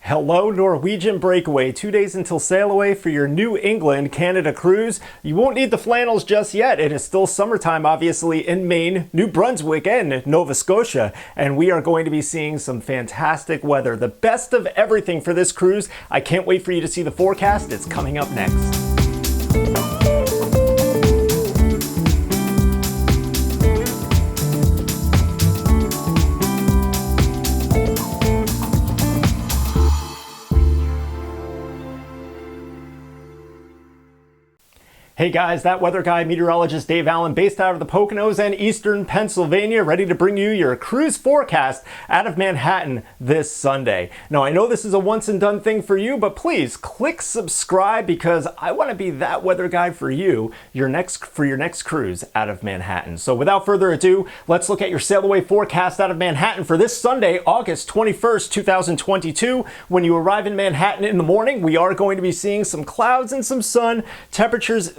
Hello, Norwegian Breakaway. 2 days until sail away for your New England, Canada cruise. You won't need the flannels just yet. It is still summertime, obviously, in Maine, New Brunswick, and Nova Scotia. And we are going to be seeing some fantastic weather. The best of everything for this cruise. I can't wait for you to see the forecast. It's coming up next. Hey guys, that weather guy, meteorologist Dave Allen, based out of the Poconos and Eastern Pennsylvania, ready to bring you your cruise forecast out of Manhattan this Sunday. Now, I know this is a once and done thing for you, but please click subscribe because I want to be that weather guy for you, your next cruise out of Manhattan. So without further ado, let's look at your sail away forecast out of Manhattan for this Sunday, August 21st, 2022. When you arrive in Manhattan in the morning, we are going to be seeing some clouds and some sun. Temperatures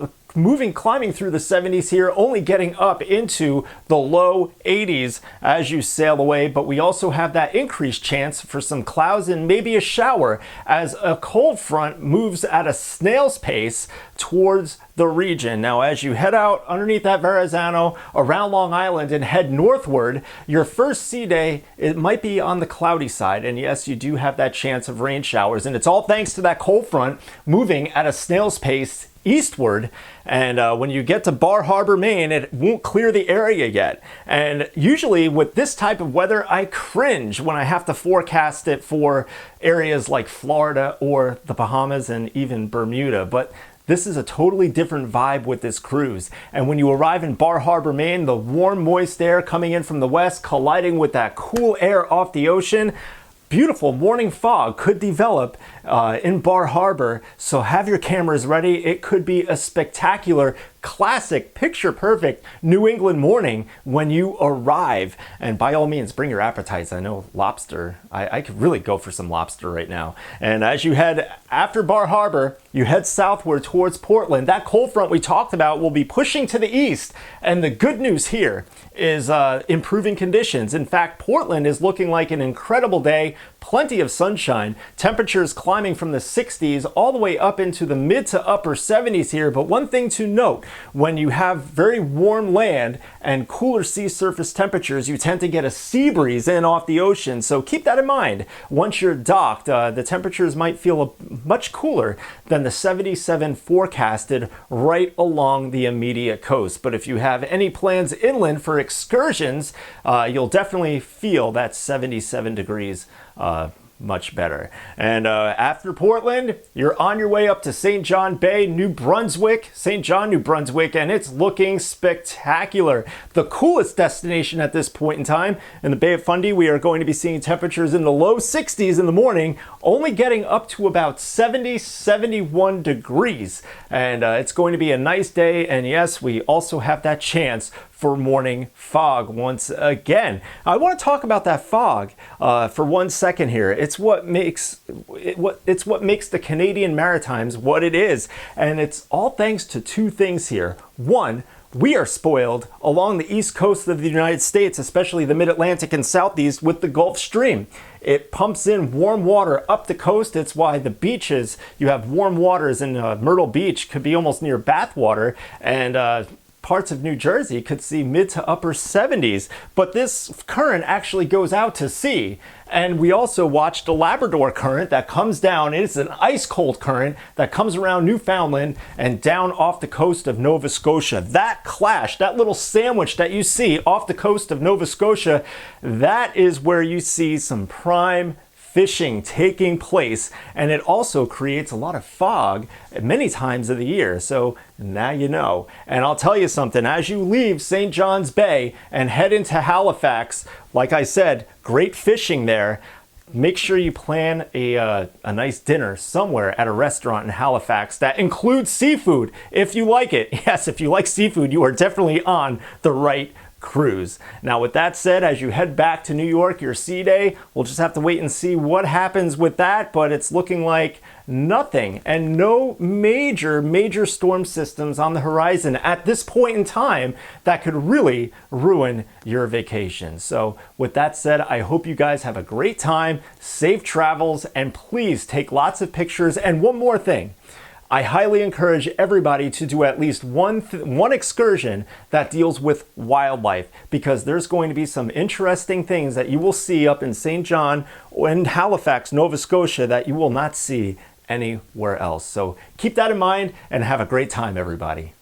climbing through the 70s here, only getting up into the low 80s as you sail away. But we also have that increased chance for some clouds and maybe a shower as a cold front moves at a snail's pace towards the region. Now, as you head out underneath that Verrazano around Long Island and head northward, your first sea day, it might be on the cloudy side. And yes, you do have that chance of rain showers. And it's all thanks to that cold front moving at a snail's pace eastward. And when you get to Bar Harbor, Maine, it won't clear the area yet. And usually with this type of weather, I cringe when I have to forecast it for areas like Florida or the Bahamas and even Bermuda. But this is a totally different vibe with this cruise. And when you arrive in Bar Harbor, Maine, the warm, moist air coming in from the west, colliding with that cool air off the ocean, beautiful morning fog could develop in Bar Harbor, so have your cameras ready. It could be a spectacular, classic, picture-perfect New England morning when you arrive. And by all means, bring your appetites. I know lobster, I could really go for some lobster right now. And as you head after Bar Harbor, you head southward towards Portland. That cold front we talked about will be pushing to the east. And the good news here is improving conditions. In fact, Portland is looking like an incredible day, plenty of sunshine, temperatures climbing from the 60s all the way up into the mid to upper 70s here. But one thing to note, when you have very warm land and cooler sea surface temperatures, you tend to get a sea breeze in off the ocean. So keep that in mind. Once you're docked, the temperatures might feel much cooler than the 77 forecasted right along the immediate coast. But if you have any plans inland for excursions, you'll definitely feel that 77 degrees much better. And after Portland, you're on your way up to St. John Bay, New Brunswick, St. John, New Brunswick, and it's looking spectacular. The coolest destination at this point in time. In the Bay of Fundy, we are going to be seeing temperatures in the low 60s in the morning, only getting up to about 70, 71 degrees. And it's going to be a nice day. And yes, we also have that chance for morning fog once again. I want to talk about that fog for 1 second here. It's what makes the Canadian Maritimes what it is, and it's all thanks to two things here. One, we are spoiled along the east coast of the United States, especially the mid-Atlantic and southeast, with the Gulf Stream. It pumps in warm water up the coast. It's why the beaches, you have warm waters in Myrtle Beach, could be almost near bathwater, and parts of New Jersey could see mid to upper 70s. But this current actually goes out to sea. And we also watched the Labrador current that comes down. It's an ice cold current that comes around Newfoundland and down off the coast of Nova Scotia. That clash, that little sandwich that you see off the coast of Nova Scotia, that is where you see some prime fishing taking place, and it also creates a lot of fog at many times of the year. So now you know. And I'll tell you something, as you leave St. John's Bay and head into Halifax, like I said, great fishing there. Make sure you plan a nice dinner somewhere at a restaurant in Halifax that includes seafood if you like it. Yes, if you like seafood, you are definitely on the right cruise. Now, with that said, as you head back to New York, your sea day, we'll just have to wait and see what happens with that, but it's looking like nothing and no major storm systems on the horizon at this point in time that could really ruin your vacation. So with that said, I hope you guys have a great time, safe travels, and please take lots of pictures. And one more thing, I highly encourage everybody to do at least one excursion that deals with wildlife, because there's going to be some interesting things that you will see up in St. John and Halifax, Nova Scotia, that you will not see anywhere else. So keep that in mind and have a great time, everybody.